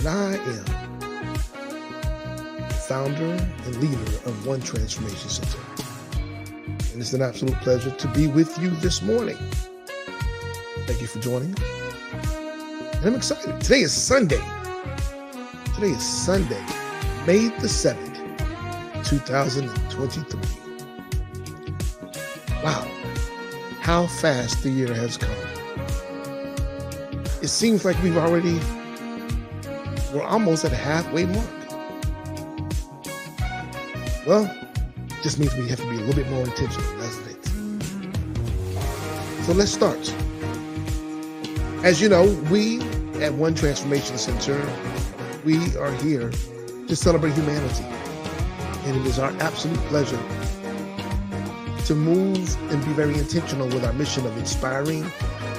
and I am founder and leader of One Transformation Center. And it's an absolute pleasure to be with you this morning. Thank you for joining. And I'm excited. Today is Sunday. May the 7th, 2023. Wow, how fast the year has come. It seems like we're almost at a halfway mark. Well, it just means we have to be a little bit more intentional, doesn't it? So let's start. As you know, we at One Transformation Center, we are here to celebrate humanity. And it is our absolute pleasure to move and be very intentional with our mission of inspiring,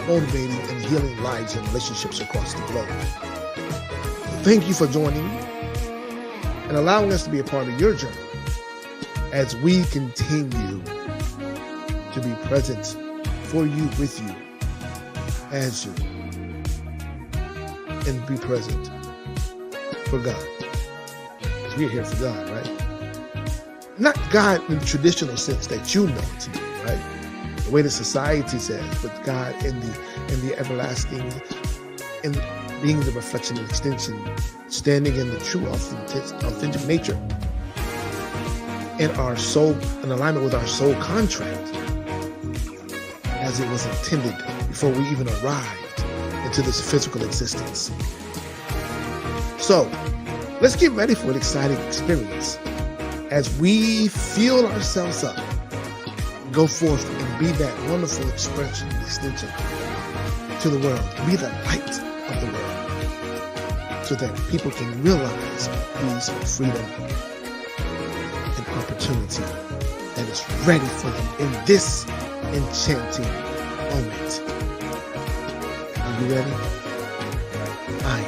motivating, and healing lives and relationships across the globe. Thank you for joining and allowing us to be a part of your journey as we continue to be present for you, with you, as you, and be present for God. Because we're here for God, right? Not God in the traditional sense that you know to be, right? The way the society says, but God in the everlasting, in being the reflection and extension, standing in the true authentic nature, in our soul, in alignment with our soul contract, as it was intended before we even arrived into this physical existence. So, let's get ready for an exciting experience as we fill ourselves up, go forth and be that wonderful expression and extension to the world, be the light of the world, so that people can realize peace, freedom, and opportunity that is ready for them in this enchanting moment. Are you ready? I am.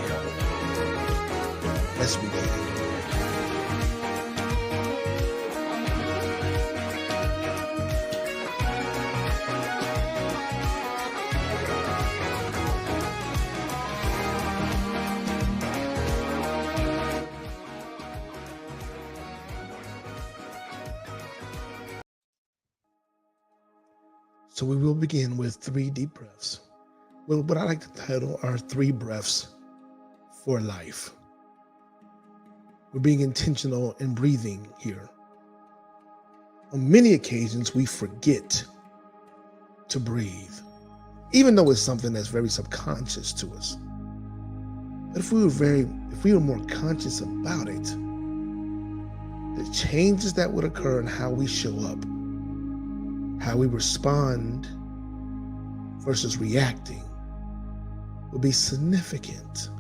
Let's begin. So we will begin with 3 deep breaths. Well, what I like to title are 3 breaths for life. We're being intentional in breathing here. On many occasions, we forget to breathe, even though it's something that's very subconscious to us. But if we were more conscious about it, the changes that would occur in how we show up, how we respond versus reacting, would be significant.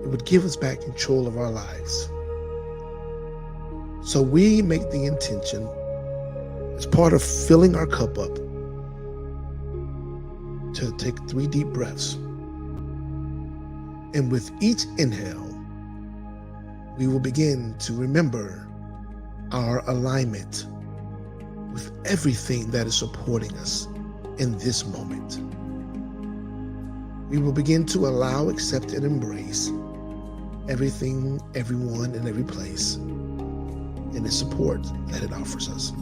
It would give us back control of our lives. So we make the intention, as part of filling our cup up, to take 3 deep breaths. And with each inhale, we will begin to remember our alignment with everything that is supporting us in this moment. We will begin to allow, accept, and embrace everything, everyone, and every place and the support that it offers us.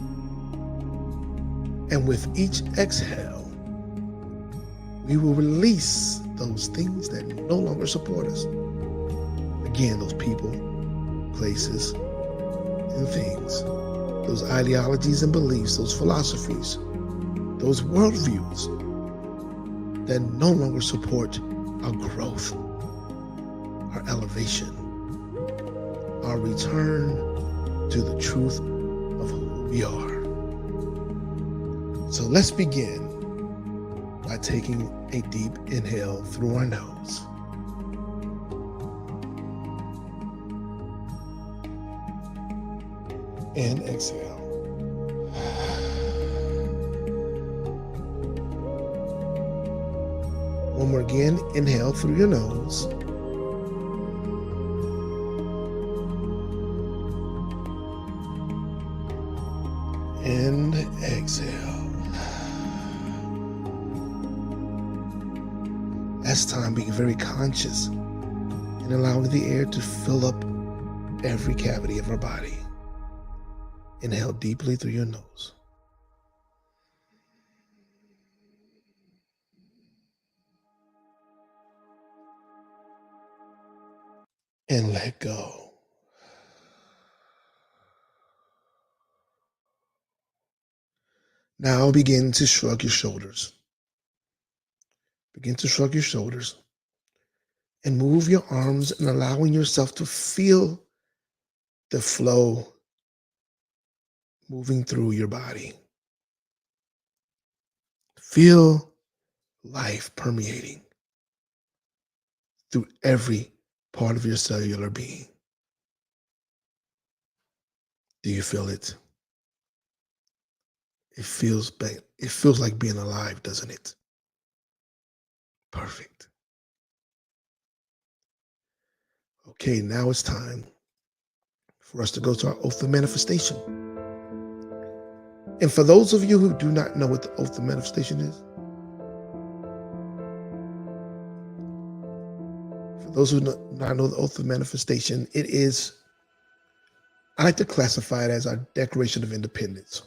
And with each exhale, we will release those things that no longer support us. Again, those people, places, and things, those ideologies and beliefs, those philosophies, those worldviews that no longer support our growth, our elevation, our return to the truth of who we are. So let's begin by taking a deep inhale through our nose. And exhale. One more again, inhale through your nose. And exhale. That's time being very conscious and and allowing the air to fill up every cavity of our body. Inhale deeply through your nose. And let go. Now begin to shrug your shoulders. Begin to shrug your shoulders and move your arms and allowing yourself to feel the flow moving through your body. Feel life permeating through every part of your cellular being. Do you feel it? It feels like being alive, doesn't it? Perfect. Okay, now it's time for us to go to our oath of manifestation. And for those of you who do not know what the oath of manifestation is, for those who do not know the oath of manifestation, it is, I like to classify it as our Declaration of Independence.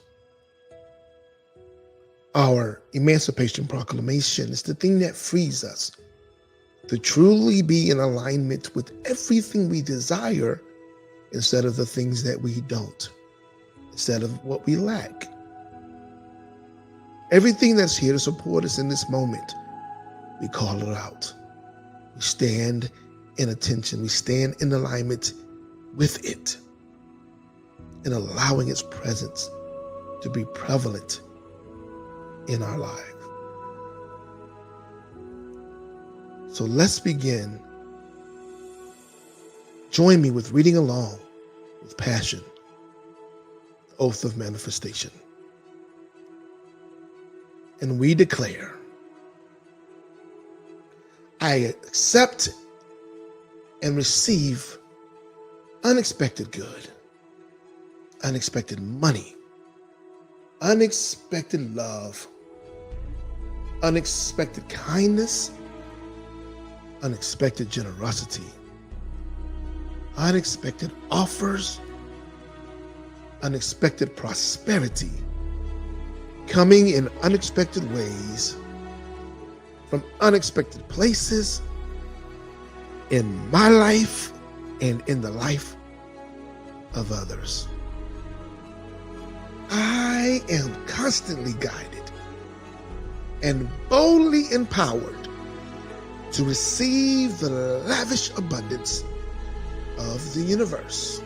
Our Emancipation Proclamation is the thing that frees us to truly be in alignment with everything we desire instead of the things that we don't, instead of what we lack. Everything that's here to support us in this moment, we call it out. We stand in attention. We stand in alignment with it and allowing its presence to be prevalent in our lives. So let's begin. Join me with reading along with passion, the oath of manifestation. And we declare, I accept and receive unexpected good, unexpected money, unexpected love, unexpected kindness, unexpected generosity, unexpected offers, unexpected prosperity, coming in unexpected ways, from unexpected places, in my life and in the life of others. I am constantly guided and boldly empowered to receive the lavish abundance of the universe.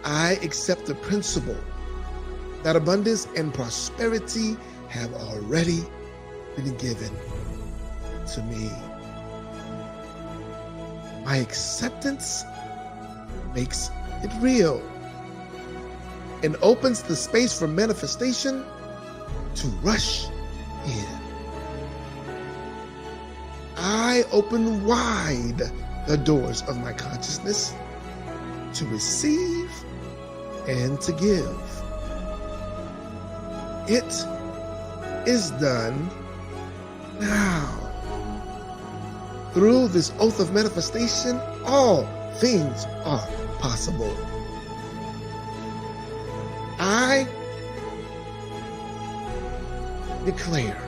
I accept the principle that abundance and prosperity have already been given to me. My acceptance makes it real and opens the space for manifestation to rush in. I open wide the doors of my consciousness to receive and to give. It is done now. Through this oath of manifestation, all things are possible. I declare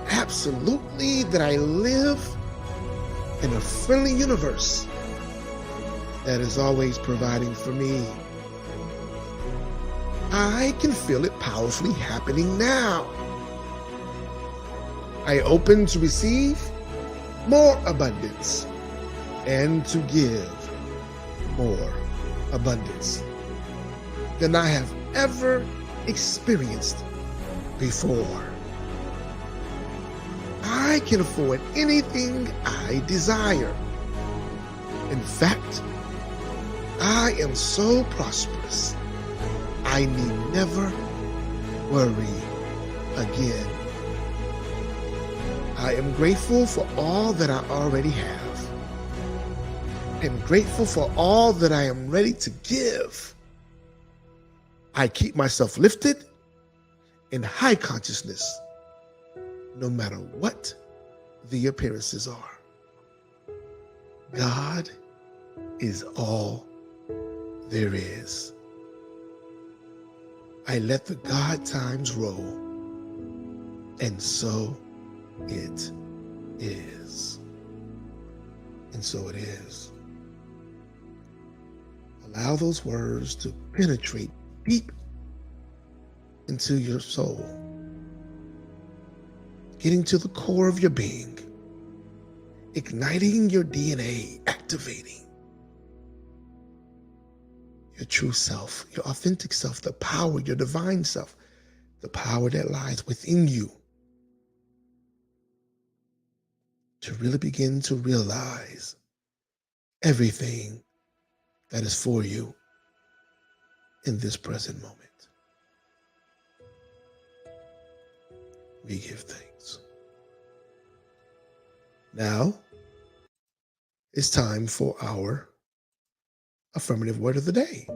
absolutely that I live in a friendly universe that is always providing for me. I can feel it powerfully happening now. I open to receive more abundance and to give more abundance than I have ever experienced before. I can afford anything I desire. In fact, I am so prosperous, I need never worry again. I am grateful for all that I already have. I am grateful for all that I am ready to give. I keep myself lifted in high consciousness, no matter what the appearances are. God is all there is. I let the God times roll, and so it is. And so it is. Allow those words to penetrate deep into your soul, getting to the core of your being, igniting your DNA, activating your true self, your authentic self, the power, your divine self, the power that lies within you, to really begin to realize everything that is for you in this present moment. We give thanks. Now, it's time for our affirmative word of the day.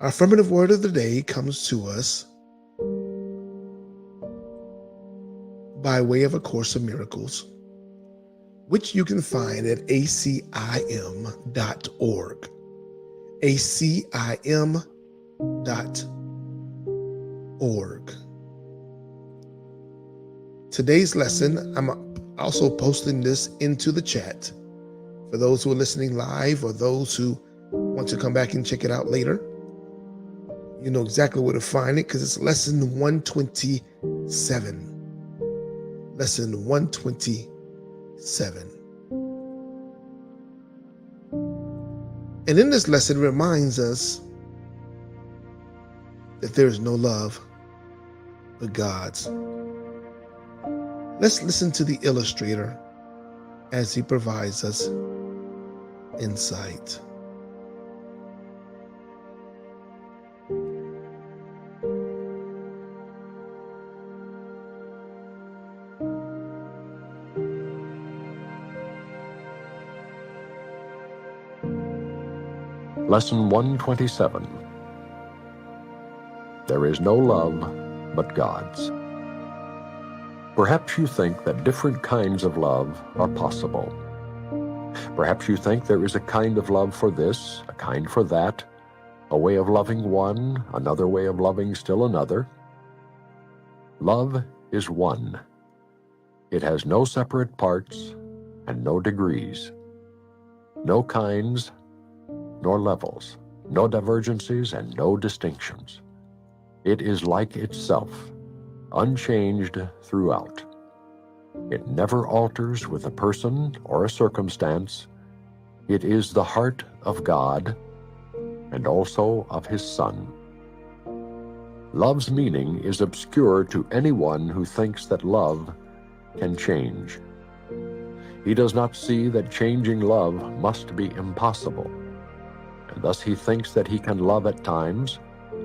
Our affirmative word of the day comes to us by way of A Course of Miracles, which you can find at acim.org. acim.org. Today's lesson, I'm also posting this into the chat for those who are listening live or those who want to come back and check it out later. You know exactly where to find it because it's lesson 127. Lesson 127. And in this lesson, it reminds us that there is no love but God's. Let's listen to the illustrator as he provides us insight. Lesson 127. There is no love but God's. Perhaps you think that different kinds of love are possible. Perhaps you think there is a kind of love for this, a kind for that, a way of loving one, another way of loving still another. Love is one. It has no separate parts and no degrees, no kinds nor levels, no divergencies and no distinctions. It is like itself, unchanged throughout. It never alters with a person or a circumstance. It is the heart of God and also of His Son. Love's meaning is obscure to anyone who thinks that love can change. He does not see that changing love must be impossible, and thus he thinks that he can love at times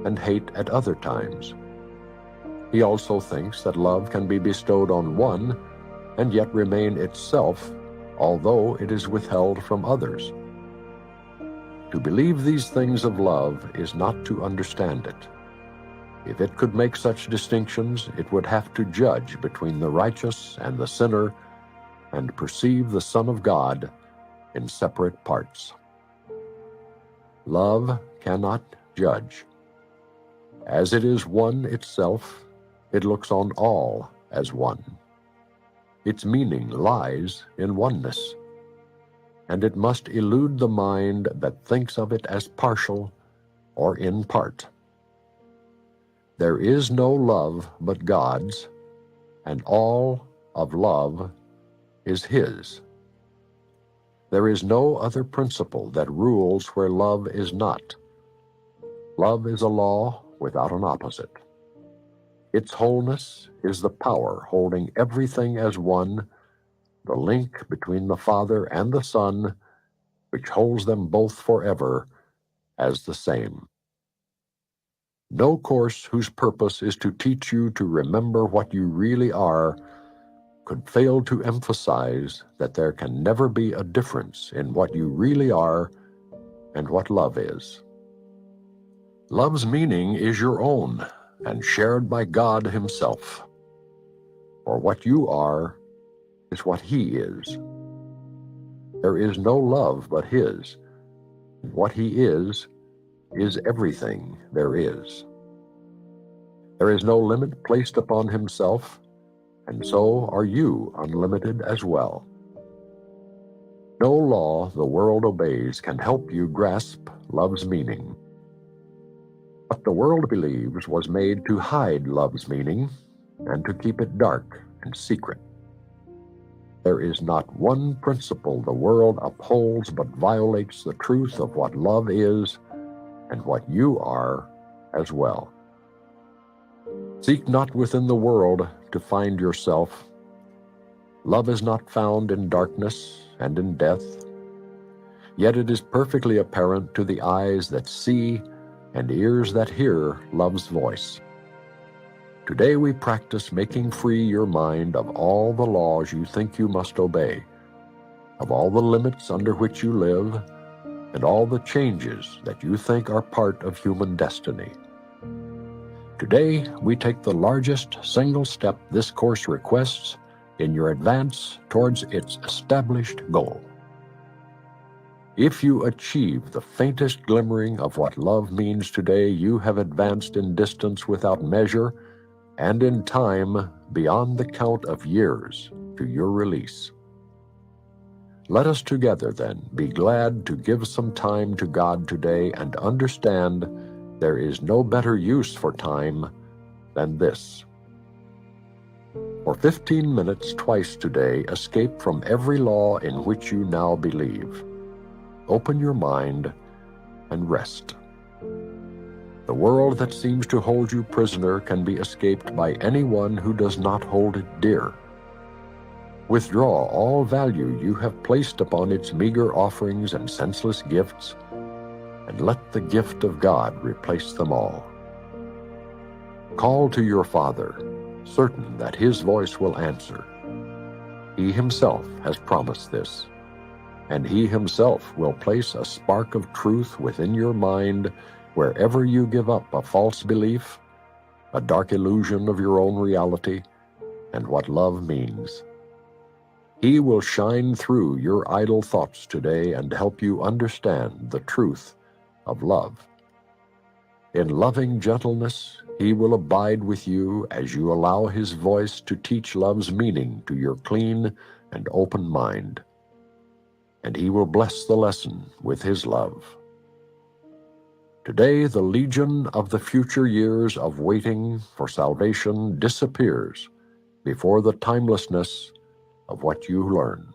and hate at other times. He also thinks that love can be bestowed on one and yet remain itself, although it is withheld from others. To believe these things of love is not to understand it. If it could make such distinctions, it would have to judge between the righteous and the sinner and perceive the Son of God in separate parts. Love cannot judge. As it is one itself, it looks on all as one. Its meaning lies in oneness, and it must elude the mind that thinks of it as partial or in part. There is no love but God's, and all of love is His. There is no other principle that rules where love is not. Love is a law without an opposite. Its wholeness is the power holding everything as one, the link between the Father and the Son, which holds them both forever as the same. No course whose purpose is to teach you to remember what you really are could fail to emphasize that there can never be a difference in what you really are and what love is. Love's meaning is your own and shared by God Himself. For what you are is what He is. There is no love but His. What He is everything there is. There is no limit placed upon Himself, and so are you unlimited as well. No law the world obeys can help you grasp love's meaning. What the world believes was made to hide love's meaning and to keep it dark and secret. There is not one principle the world upholds but violates the truth of what love is and what you are as well. Seek not within the world to find yourself. Love is not found in darkness and in death, yet it is perfectly apparent to the eyes that see and ears that hear love's voice. Today we practice making free your mind of all the laws you think you must obey, of all the limits under which you live, and all the changes that you think are part of human destiny. Today we take the largest single step this course requests in your advance towards its established goal. If you achieve the faintest glimmering of what love means today, you have advanced in distance without measure and in time beyond the count of years to your release. Let us together, then, be glad to give some time to God today and understand there is no better use for time than this. For 15 minutes twice today, escape from every law in which you now believe. Open your mind and rest. The world that seems to hold you prisoner can be escaped by anyone who does not hold it dear. Withdraw all value you have placed upon its meager offerings and senseless gifts, and let the gift of God replace them all. Call to your Father, certain that His voice will answer. He Himself has promised this, and He Himself will place a spark of truth within your mind wherever you give up a false belief, a dark illusion of your own reality, and what love means. He will shine through your idle thoughts today and help you understand the truth of love. In loving gentleness, He will abide with you as you allow His voice to teach love's meaning to your clean and open mind. And He will bless the lesson with His love. Today, the legion of the future years of waiting for salvation disappears before the timelessness of what you learn.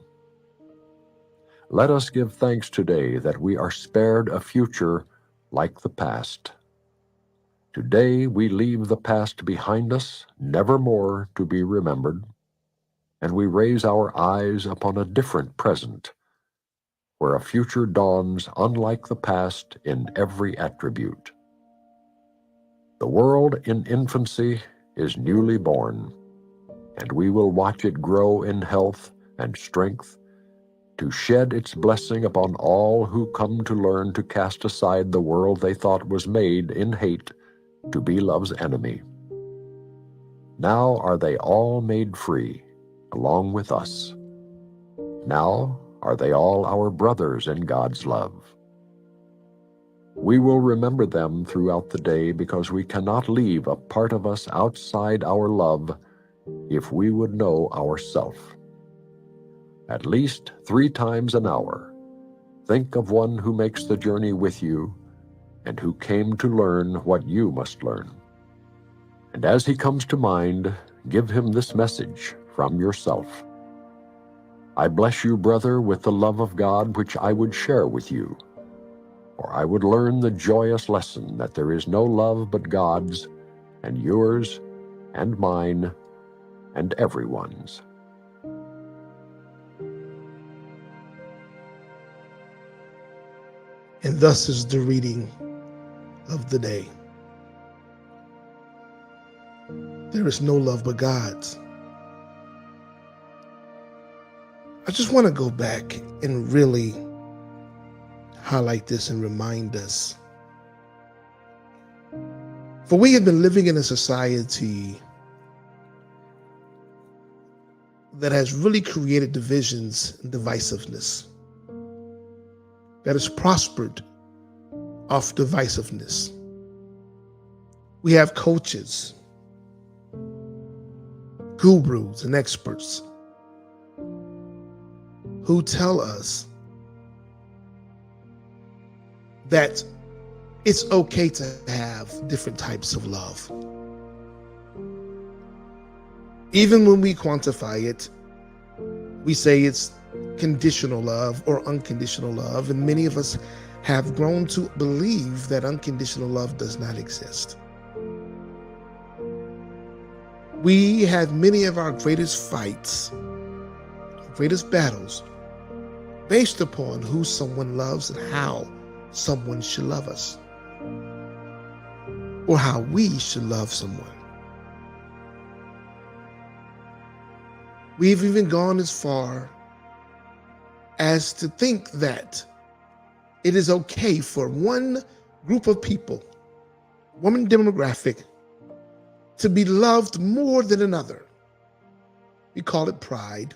Let us give thanks today that we are spared a future like the past. Today we leave the past behind us, never more to be remembered, and we raise our eyes upon a different present, where a future dawns unlike the past in every attribute. The world in infancy is newly born, and we will watch it grow in health and strength to shed its blessing upon all who come to learn to cast aside the world they thought was made in hate to be love's enemy. Now are they all made free, along with us. Now are they all our brothers in God's love. We will remember them throughout the day because we cannot leave a part of us outside our love if we would know ourself. At least 3 times an hour, think of one who makes the journey with you and who came to learn what you must learn. And as he comes to mind, give him this message from yourself. I bless you, brother, with the love of God which I would share with you, for I would learn the joyous lesson that there is no love but God's, and yours, and mine, and everyone's. And thus is the reading of the day. There is no love but God's. I just want to go back and really highlight this and remind us. For we have been living in a society that has really created divisions and divisiveness, that has prospered off divisiveness. We have coaches, gurus, and experts who tell us that it's okay to have different types of love. Even when we quantify it, we say it's conditional love or unconditional love, and many of us have grown to believe that unconditional love does not exist. We have many of our greatest fights, greatest battles, based upon who someone loves and how someone should love us, or how we should love someone. We've even gone as far as to think that it is okay for one group of people, one demographic, to be loved more than another. We call it pride.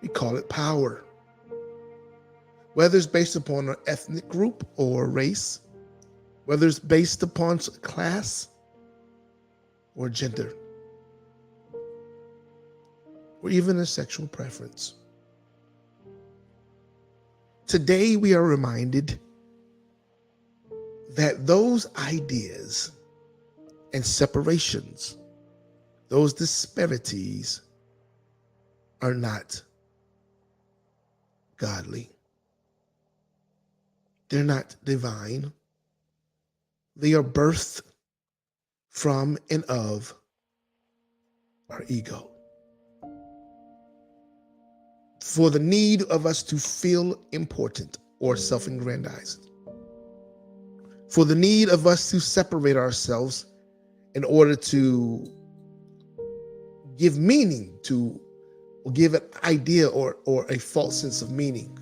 We call it power. Whether it's based upon an ethnic group or race, whether it's based upon class or gender, or even a sexual preference. Today, we are reminded that those ideas and separations, those disparities, are not godly. They're not divine. They are birthed from and of our ego. For the need of us to feel important or self-aggrandized. For the need of us to separate ourselves in order to give meaning to, or give an idea or a false sense of meaning.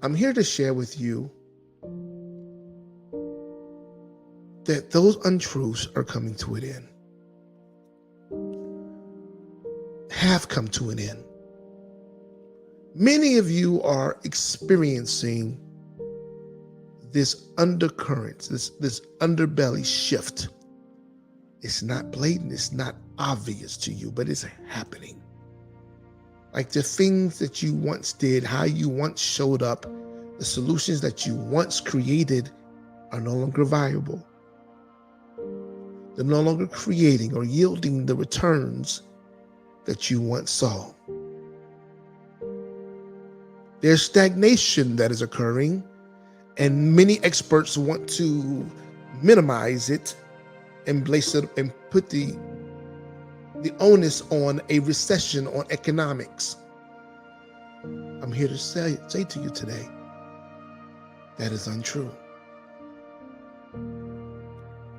I'm here to share with you that those untruths are coming to an end. Have come to an end. Many of you are experiencing this undercurrent, this underbelly shift. It's not blatant, it's not obvious to you, but it's happening. Like the things that you once did, how you once showed up, the solutions that you once created are no longer viable. They're no longer creating or yielding the returns that you once saw. There's stagnation that is occurring, and many experts want to minimize it and place it and put the onus on a recession on economics. I'm here to say to you today, that is untrue.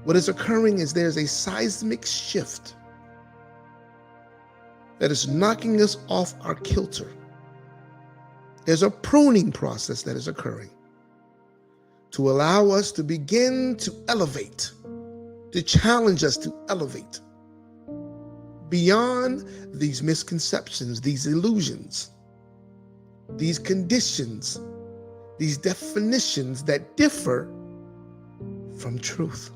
What is occurring is there's a seismic shift that is knocking us off our kilter. There's a pruning process that is occurring to allow us to begin to elevate, to challenge us to elevate beyond these misconceptions, these illusions, these conditions, these definitions that differ from truth.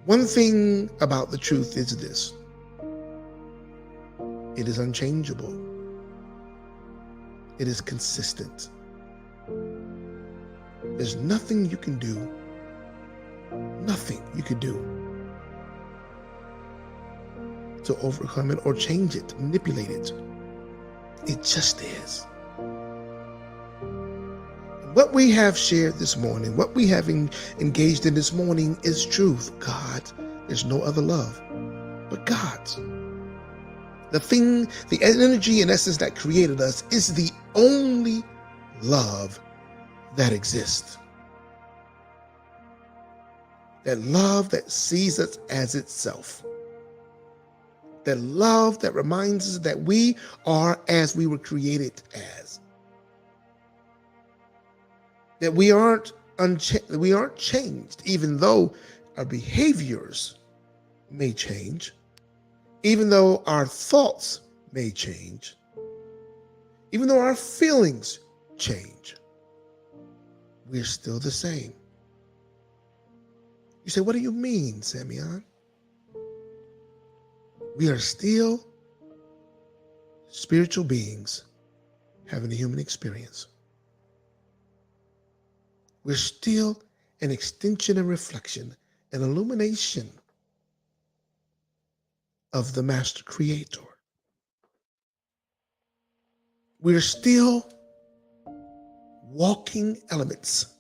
One thing about the truth is this: it is unchangeable. It is consistent. There's nothing you can do, to overcome it or change it, manipulate it. It just is. What we have shared this morning, what we have engaged in this morning is truth. God, there's no other love but God's. The thing, the energy and essence that created us is the only love that exists. That love that sees us as itself. That love that reminds us that we are as we were created as. That we aren't changed, even though our behaviors may change, even though our thoughts may change, even though our feelings change, we're still the same. You say, what do you mean, Samion? We are still spiritual beings having a human experience. We're still an extension and reflection, an illumination of the Master Creator. We're still walking elements,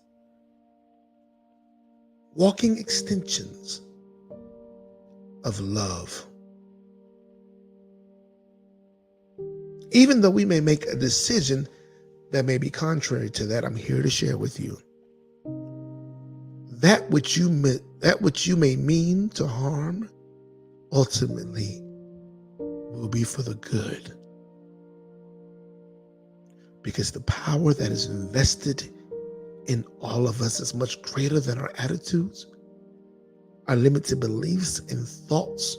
walking extensions of love. Even though we may make a decision that may be contrary to that, I'm here to share with you that which you may mean to harm ultimately will be for the good, because the power that is invested in all of us is much greater than our attitudes, our limited beliefs and thoughts,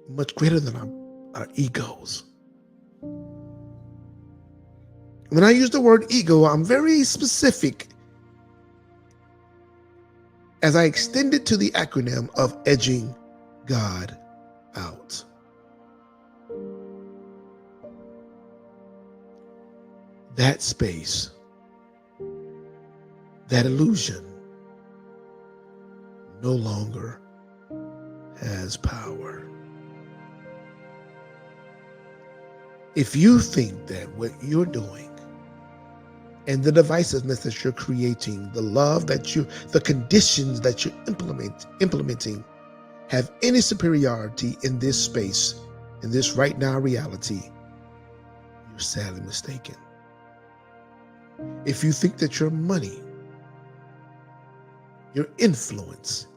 much greater than our egos. When I use the word ego, I'm very specific as I extend it to the acronym of edging God out. That space, that illusion, no longer has power. If you think that what you're doing and the divisiveness that you're creating, the love that the conditions that you're implementing have any superiority in this space, in this right now reality, you're sadly mistaken. If you think that your money, your influence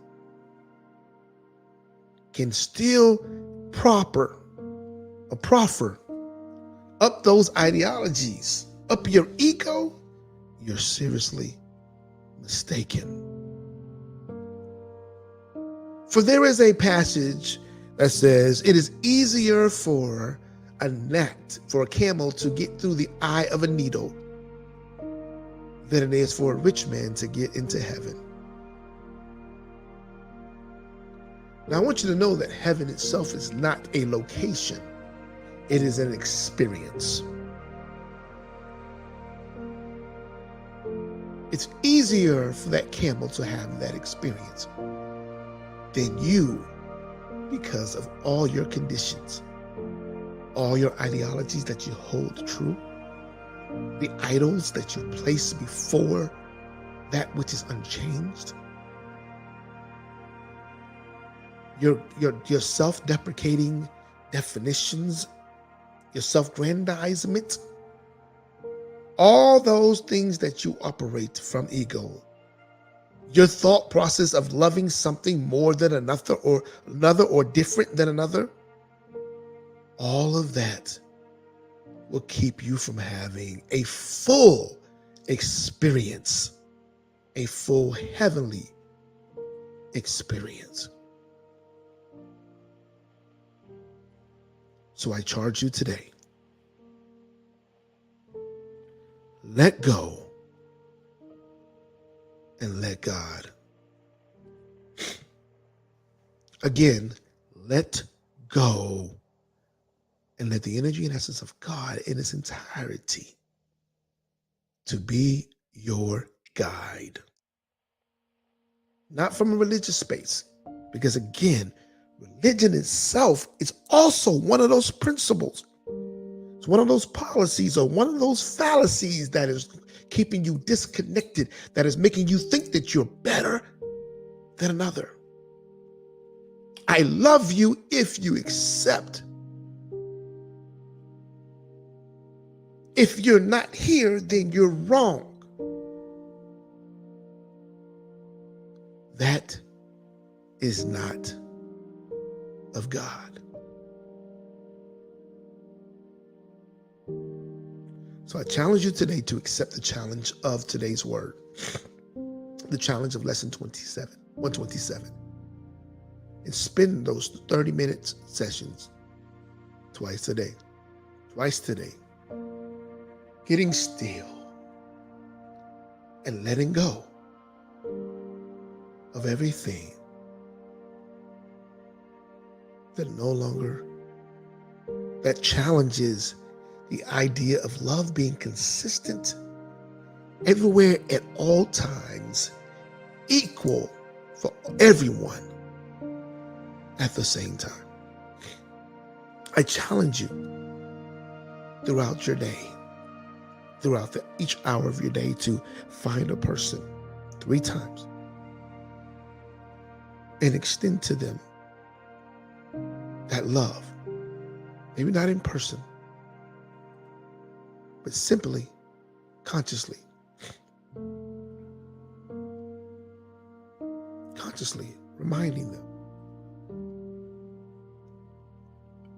can still proffer up those ideologies, up your ego, you're seriously mistaken. For there is a passage that says, it is easier for a camel to get through the eye of a needle than it is for a rich man to get into heaven. Now I want you to know that heaven itself is not a location. It is an experience. It's easier for that camel to have that experience than you, because of all your conditions, all your ideologies that you hold true, the idols that you place before that which is unchanged, your self-deprecating definitions, your self-grandizement, all those things that you operate from ego, your thought process of loving something more than another or different than another, all of that will keep you from having a full experience, a full heavenly experience. So I charge you today, let go and let God. Again, let go and let the energy and essence of God in its entirety to be your guide. Not from a religious space, because again, religion itself is also one of those principles. It's one of those policies or one of those fallacies that is keeping you disconnected, that is making you think that you're better than another. I love you if you accept. If you're not here, then you're wrong. That is not of God. So I challenge you today to accept the challenge of today's word, the challenge of lesson 127. and spend those 30-minute sessions twice today, getting still and letting go of everything that challenges the idea of love being consistent everywhere at all times, equal for everyone at the same time. I challenge you throughout your day, throughout each hour of your day, to find a person 3 times and extend to them that love. Maybe not in person, but simply, consciously reminding them,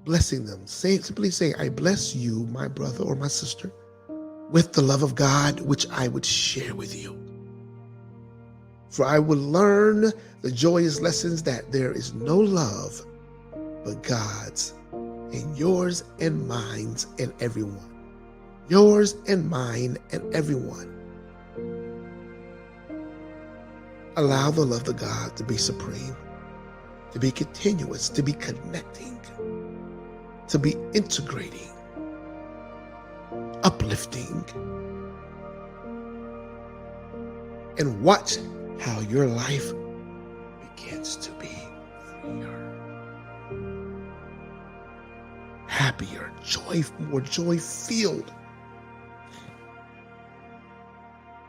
blessing them, simply saying, I bless you, my brother or my sister, with the love of God, which I would share with you. For I will learn the joyous lessons that there is no love but God's, and yours and mine's and everyone. Yours and mine and everyone. Allow the love of God to be supreme, to be continuous, to be connecting, to be integrating, uplifting, and watch how your life begins to be freer, happier, more joy-filled.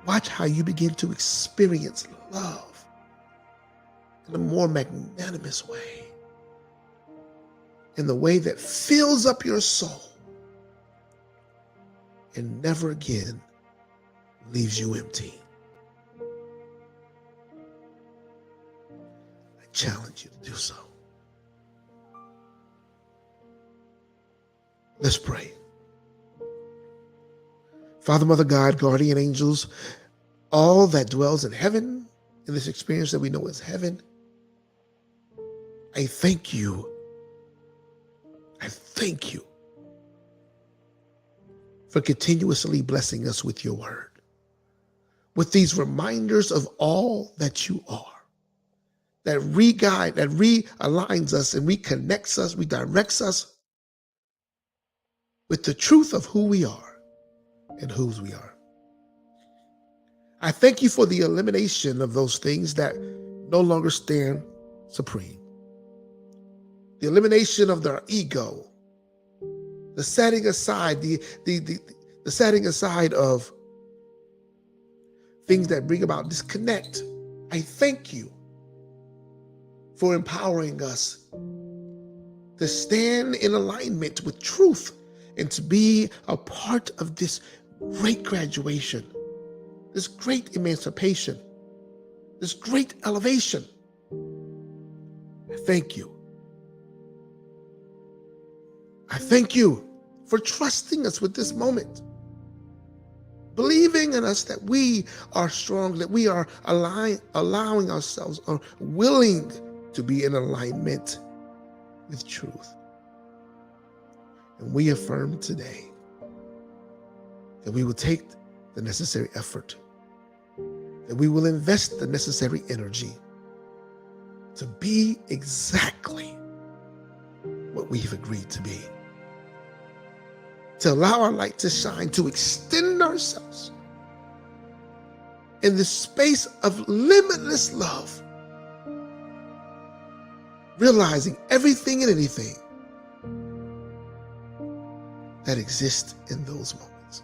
Watch how you begin to experience love in a more magnanimous way, in the way that fills up your soul and never again leaves you empty. I challenge you to do so. Let's pray. Father, Mother, God, guardian angels, all that dwells in heaven, in this experience that we know as heaven, I thank you. I thank you for continuously blessing us with your word, with these reminders of all that you are, that re-guide, that realigns us and reconnects us, redirects us with the truth of who we are and whose we are. I thank you for the elimination of those things that no longer stand supreme. The elimination of their ego, the setting aside, the setting aside of things that bring about disconnect. I thank you for empowering us to stand in alignment with truth and to be a part of this great graduation, this great emancipation, this great elevation. I thank you. I thank you for trusting us with this moment, believing in us that we are strong, that we are allowing ourselves, or willing to be in alignment with truth. And we affirm today that we will take the necessary effort, that we will invest the necessary energy to be exactly what we've agreed to be, to allow our light to shine, to extend ourselves in the space of limitless love, realizing everything and anything that exists in those moments.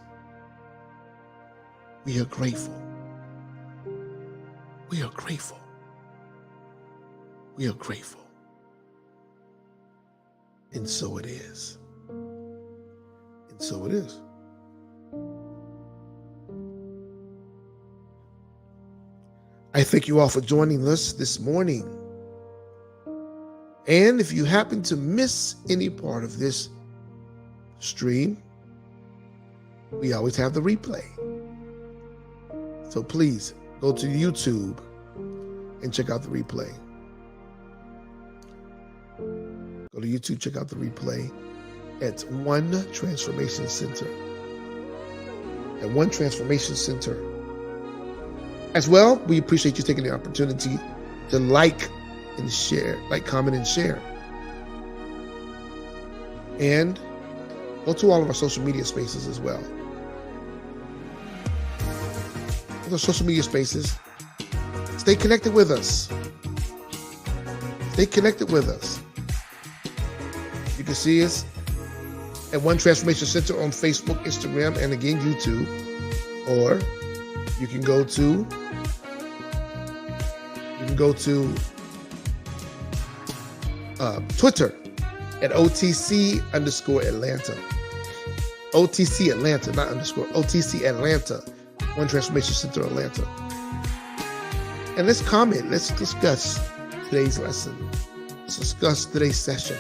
We are grateful. We are grateful. We are grateful. And so it is. And so it is. I thank you all for joining us this morning. And if you happen to miss any part of this stream, we always have the replay. So please go to YouTube and check out the replay. Go to YouTube, check out the replay. At One Transformation Center. At One Transformation Center. As well, we appreciate you taking the opportunity to like and share, like, comment, and share. And go to all of our social media spaces as well. Those social media spaces. Stay connected with us. Stay connected with us. You can see us at One Transformation Center on Facebook, Instagram, and again, YouTube. Or you can go to Twitter at OTC_Atlanta. OTC Atlanta, not underscore. OTC Atlanta. One Transformation Center Atlanta. And let's comment. Let's discuss today's lesson. Let's discuss today's session.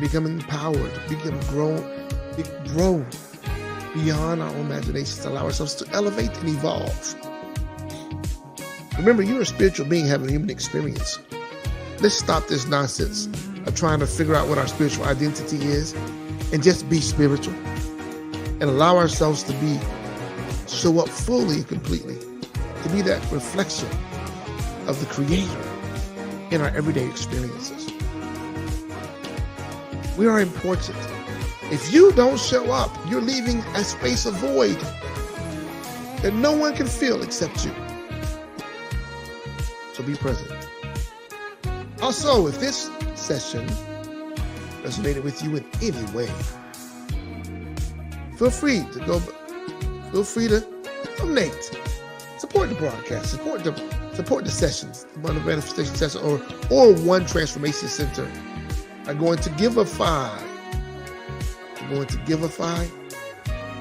Become empowered, grow beyond our own imaginations, allow ourselves to elevate and evolve. Remember, you're a spiritual being having a human experience. Let's stop this nonsense of trying to figure out what our spiritual identity is and just be spiritual and allow ourselves to show up fully and completely, to be that reflection of the Creator in our everyday experiences. We are important. If you don't show up, you're leaving a space of void that no one can fill except you. So be present. Also, if this session resonated with you in any way, feel free to donate, support the broadcast, support the sessions, the manifestation session, or One Transformation Center. I'm going to Giveify.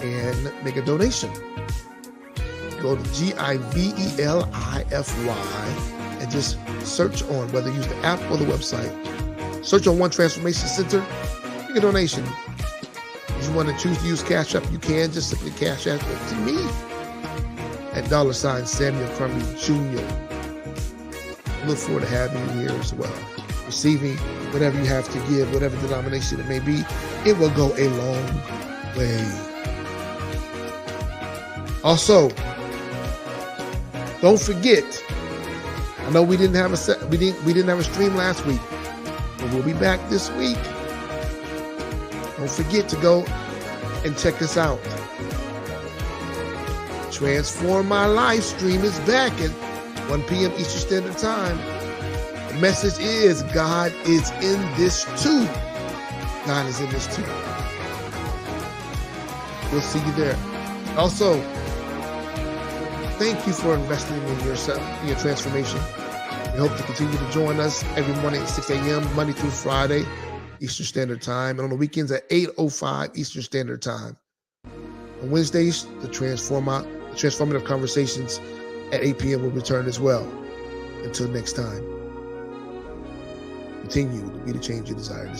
And make a donation. Go to Givelify and just search on, whether you use the app or the website. Search on One Transformation Center. Make a donation. If you want to choose to use Cash App, you can. Just simply Cash App to me at $ Samuel Crumby Jr. Look forward to having you here as well. Receiving whatever you have to give, whatever denomination it may be, it will go a long way. Also, don't forget, I know we didn't have a stream last week, but we'll be back this week. Don't forget to go and check us out. Transform My Life stream is back at 1 p.m. Eastern Standard Time. The message is God is in this too. God is in this too. We'll see you there. Also, thank you for investing in yourself, in your transformation. We hope to continue to join us every morning at 6 a.m., Monday through Friday, Eastern Standard Time, and on the weekends at 8:05 Eastern Standard Time. On Wednesdays, the Transformative Conversations at 8 p.m. will return as well. Until next time, continue to be the change you desire to see.